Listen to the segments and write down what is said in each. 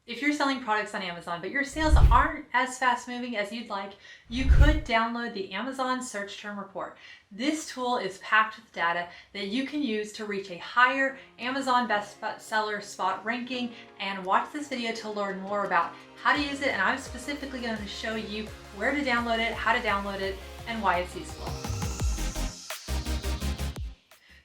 If you're selling products on Amazon, but your sales aren't as fast moving as you'd like, you could download the Amazon Search Term Report. This tool is packed with data that you can use to reach a higher Amazon bestseller spot ranking. And watch this video to learn more about how to use it. And I'm specifically going to show you where to download it, how to download it, and why it's useful.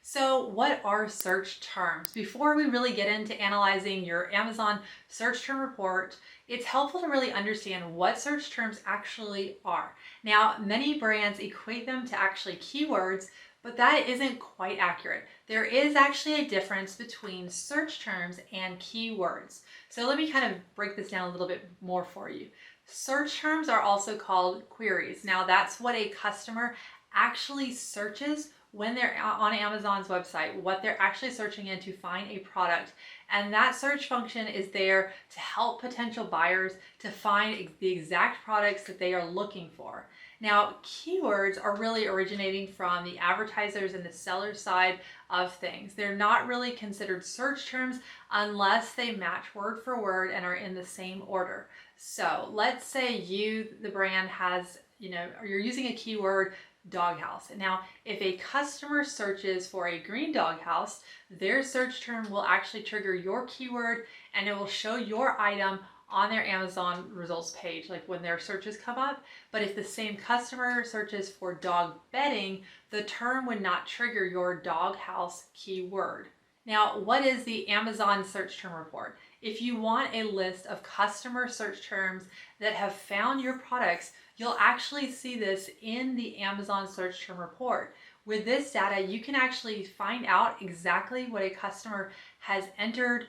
So what are search terms? Before we really get into analyzing your Amazon search term report, it's helpful to really understand what search terms actually are. Now, many brands equate them to actually keywords, but that isn't quite accurate. There is actually a difference between search terms and keywords. So let me kind of break this down a little bit more for you. Search terms are also called queries. Now, that's what a customer actually searches when they're on Amazon's website, what they're actually searching in to find a product. And that search function is there to help potential buyers to find the exact products that they are looking for. Now, keywords are really originating from the advertisers and the seller side of things. They're not really considered search terms unless they match word for word and are in the same order. So let's say you, the brand, has, you're using a keyword doghouse. Now, if a customer searches for a green doghouse, their search term will actually trigger your keyword and it will show your item on their Amazon results page, like when their searches come up. But if the same customer searches for dog bedding, the term would not trigger your doghouse keyword. Now, what is the Amazon search term report? If you want a list of customer search terms that have found your products, you'll actually see this in the Amazon search term report. With this data, you can actually find out exactly what a customer has entered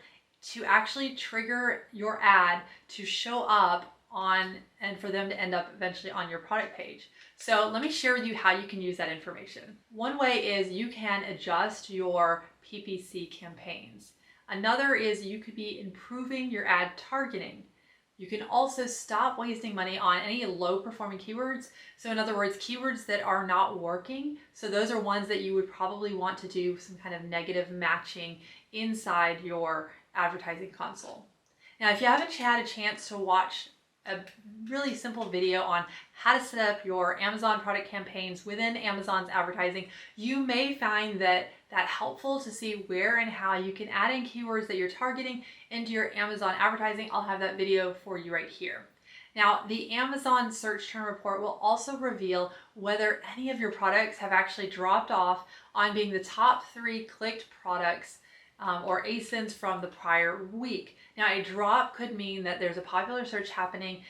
to actually trigger your ad to show up on and for them to end up eventually on your product page. So let me share with you how you can use that information. One way is you can adjust your PPC campaigns. Another is you could be improving your ad targeting. You can also stop wasting money on any low performing keywords. So in other words, keywords that are not working. So those are ones that you would probably want to do some kind of negative matching inside your advertising console. Now, if you haven't had a chance to watch a really simple video on how to set up your Amazon product campaigns within Amazon's advertising, you may find that helpful to see where and how you can add in keywords that you're targeting into your Amazon advertising. I'll have that video for you right here. Now, the Amazon search term report will also reveal whether any of your products have actually dropped off on being the top 3 clicked products or ASINs from the prior week. Now, a drop could mean that there's a popular search happening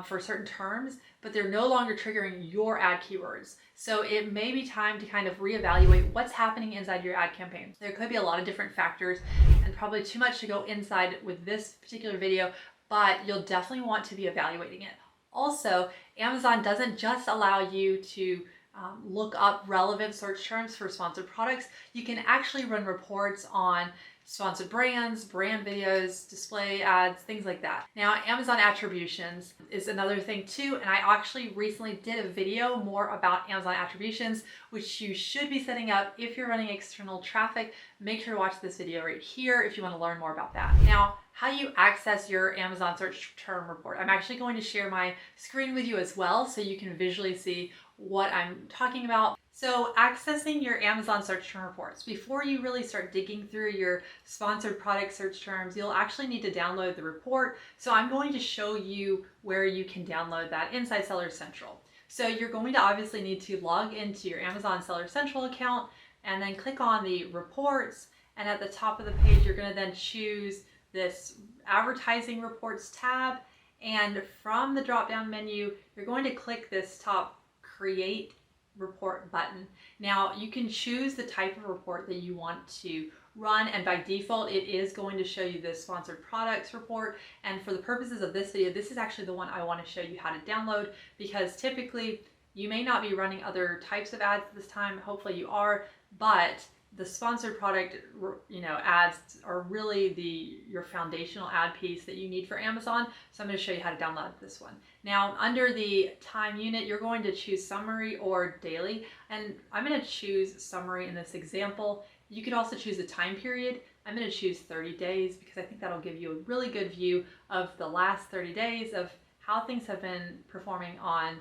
for certain terms, but they're no longer triggering your ad keywords. So it may be time to kind of reevaluate what's happening inside your ad campaign. There could be a lot of different factors and probably too much to go inside with this particular video, but you'll definitely want to be evaluating it. Also, Amazon doesn't just allow you to look up relevant search terms for sponsored products. You can actually run reports on sponsored brands, brand videos, display ads, things like that. Now, Amazon attributions is another thing too, and I actually recently did a video more about Amazon attributions, which you should be setting up if you're running external traffic. Make sure to watch this video right here if you want to learn more about that. Now, how you access your Amazon search term report. I'm actually going to share my screen with you as well so you can visually see what I'm talking about. So accessing your Amazon search term reports, before you really start digging through your sponsored product search terms, you'll actually need to download the report. So I'm going to show you where you can download that inside Seller Central. So you're going to obviously need to log into your Amazon Seller Central account and then click on the reports. And at the top of the page, you're going to then choose this advertising reports tab. And from the drop-down menu, you're going to click this top create report button. Now, you can choose the type of report that you want to run, and by default it is going to show you the sponsored products report. And for the purposes of this video, this is actually the one I want to show you how to download, because typically you may not be running other types of ads at this time. Hopefully you are, but the sponsored product ads are really your foundational ad piece that you need for Amazon. So I'm going to show you how to download this one. Now, under the time unit, you're going to choose summary or daily, and I'm going to choose summary in this example. You could also choose the time period. I'm going to choose 30 days because I think that'll give you a really good view of the last 30 days of how things have been performing on,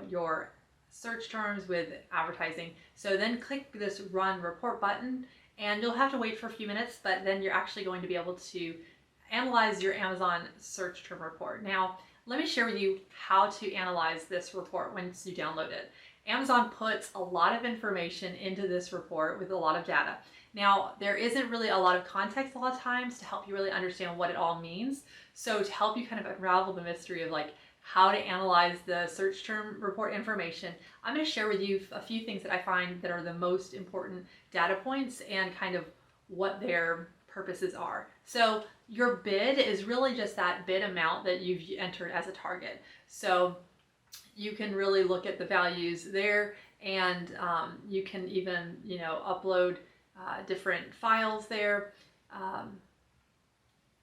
your search terms with advertising. So then click this run report button, and you'll have to wait for a few minutes, but then you're actually going to be able to analyze your Amazon search term report. Now, let me share with you how to analyze this report once you download it. Amazon puts a lot of information into this report with a lot of data. Now, there isn't really a lot of context a lot of times to help you really understand what it all means. So to help you kind of unravel the mystery of like how to analyze the search term report information, I'm going to share with you a few things that I find that are the most important data points and kind of what their purposes are. So your bid is really just that bid amount that you've entered as a target. So you can really look at the values there, and you can even, upload different files there.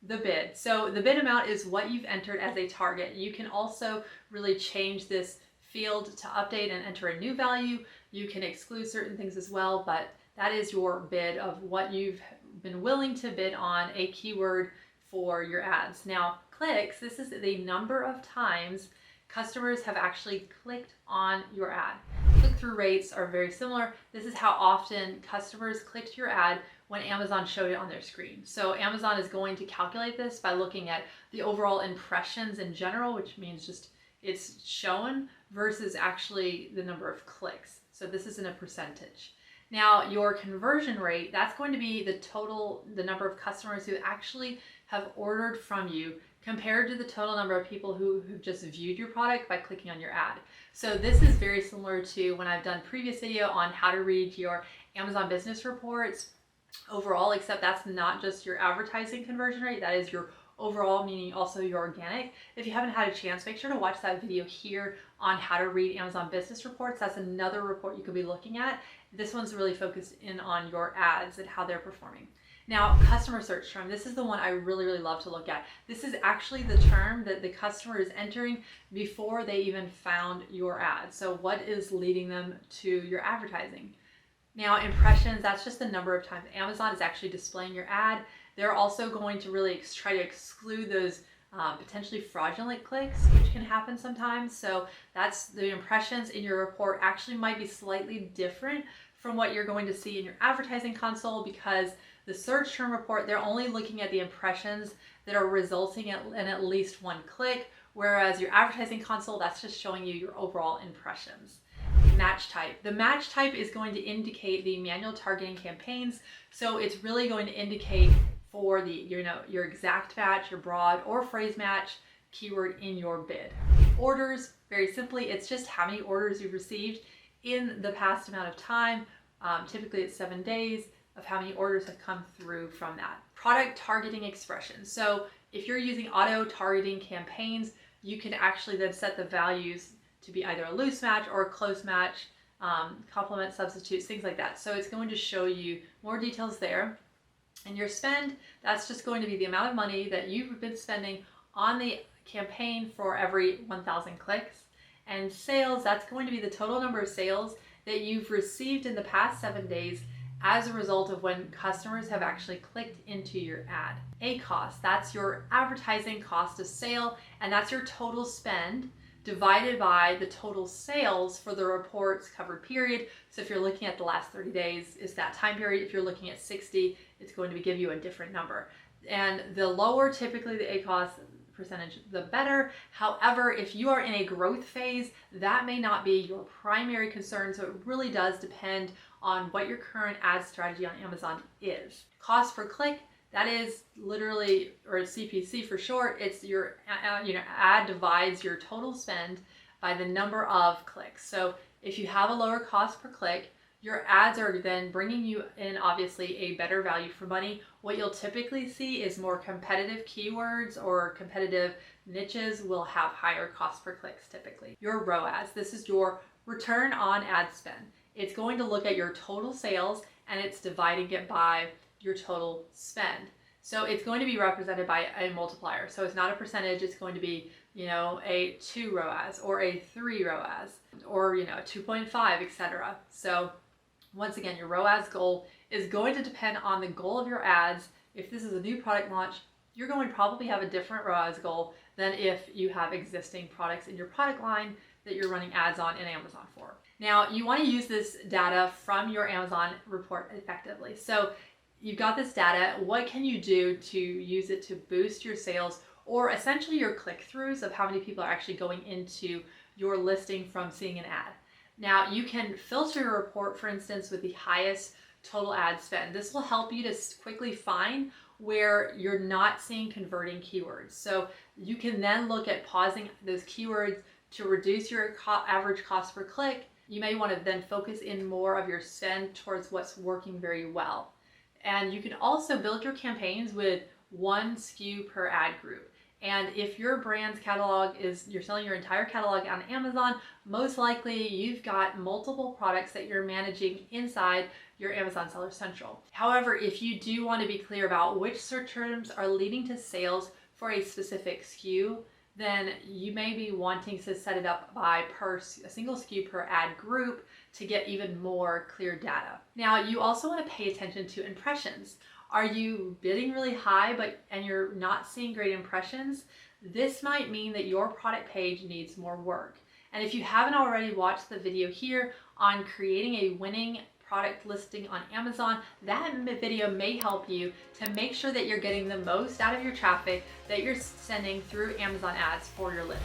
The bid. So the bid amount is what you've entered as a target. You can also really change this field to update and enter a new value. You can exclude certain things as well, but that is your bid of what you've been willing to bid on a keyword for your ads. Now, clicks, this is the number of times customers have actually clicked on your ad. Click-through rates are very similar. This is how often customers clicked your ad when Amazon showed it on their screen. So Amazon is going to calculate this by looking at the overall impressions in general, which means just it's shown versus actually the number of clicks. So this isn't a percentage. Now, your conversion rate, that's going to be the number of customers who actually have ordered from you compared to the total number of people who just viewed your product by clicking on your ad. So this is very similar to when I've done previous video on how to read your Amazon business reports overall, except that's not just your advertising conversion rate, that is your overall, meaning also your organic. If you haven't had a chance, make sure to watch that video here on how to read Amazon business reports. That's another report you could be looking at. This one's really focused in on your ads and how they're performing. Now, customer search term, this is the one I really, really love to look at. This is actually the term that the customer is entering before they even found your ad. So what is leading them to your advertising? Now, impressions, that's just the number of times Amazon is actually displaying your ad. They're also going to really try to exclude those potentially fraudulent clicks, which can happen sometimes. So that's the impressions in your report actually might be slightly different from what you're going to see in your advertising console, because the search term report, they're only looking at the impressions that are resulting in at least one click, whereas your advertising console, that's just showing you your overall impressions. Match type. The match type is going to indicate the manual targeting campaigns. So it's really going to indicate for the, your exact match, your broad or phrase match keyword in your bid. Orders, very simply, it's just how many orders you've received in the past amount of time. Typically it's 7 days of how many orders have come through from that. Product targeting expressions. So if you're using auto targeting campaigns, you can actually then set the values to be either a loose match or a close match, complement substitutes, things like that. So it's going to show you more details there. And your spend, that's just going to be the amount of money that you've been spending on the campaign for every 1,000 clicks. And sales, that's going to be the total number of sales that you've received in the past 7 days as a result of when customers have actually clicked into your ad. ACoS, that's your advertising cost of sale, and that's your total spend divided by the total sales for the report's covered period. So if you're looking at the last 30 days, it's that time period. If you're looking at 60, it's going to give you a different number. And the lower typically the ACoS percentage, the better. However, if you are in a growth phase, that may not be your primary concern. So it really does depend on what your current ad strategy on Amazon is. Cost per click, that is literally, or CPC for short, it's your ad divides your total spend by the number of clicks. So if you have a lower cost per click, your ads are then bringing you in obviously a better value for money. What you'll typically see is more competitive keywords or competitive niches will have higher cost per clicks typically. Your ROAS, this is your return on ad spend. It's going to look at your total sales and it's dividing it by your total spend. So it's going to be represented by a multiplier. So it's not a percentage, it's going to be, a 2 ROAS or a 3 ROAS or, 2.5, etc. So once again, your ROAS goal is going to depend on the goal of your ads. If this is a new product launch, you're going to probably have a different ROAS goal than if you have existing products in your product line that you're running ads on in Amazon for. Now, you want to use this data from your Amazon report effectively. So you've got this data. What can you do to use it to boost your sales, or essentially your click-throughs of how many people are actually going into your listing from seeing an ad? Now, you can filter your report, for instance, with the highest total ad spend. This will help you to quickly find where you're not seeing converting keywords. So you can then look at pausing those keywords to reduce your average cost per click. You may want to then focus in more of your spend towards what's working very well. And you can also build your campaigns with one SKU per ad group. And if your brand's catalog you're selling your entire catalog on Amazon, most likely you've got multiple products that you're managing inside your Amazon Seller Central. However, if you do want to be clear about which search terms are leading to sales for a specific SKU, then you may be wanting to set it up by a single SKU per ad group to get even more clear data. Now, you also want to pay attention to impressions. Are you bidding really high and you're not seeing great impressions? This might mean that your product page needs more work. And if you haven't already watched the video here on creating a winning product listing on Amazon, that video may help you to make sure that you're getting the most out of your traffic that you're sending through Amazon ads for your list.